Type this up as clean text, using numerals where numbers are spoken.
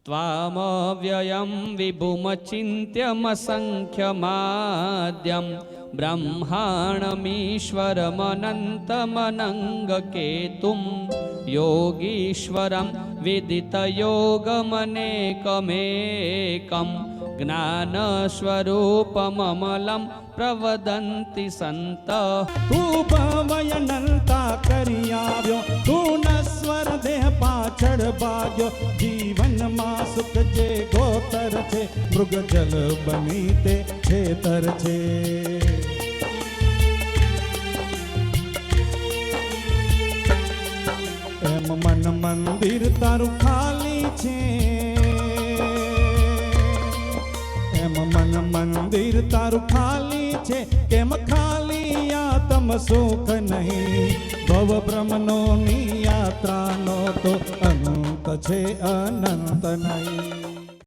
त्वामव्ययं विभुमचिन्त्यमसंख्यमाद्यं ब्रह्माणमीश्वरमनन्तमनङ्गकेतुं योगीश्वरं विदितयोगमनेकमेकं ज्ञानस्वरूपममलं प्रवदन्ति सन्तः। तू भवयनंता करियाव्यो तू नस्वर देह पाछड़ भाग्यो जीवन मां सुख जे गोतर छे मृग जल बनी ते छेतर छे। एम मन मंदिर तारू खाली छे एम मन मंदिर तारू खाली छे केम खाली आत्म सुख नहीं भव ब्रह्मनो नी यात्रा नो तो अनंत छे अनंत नहीं।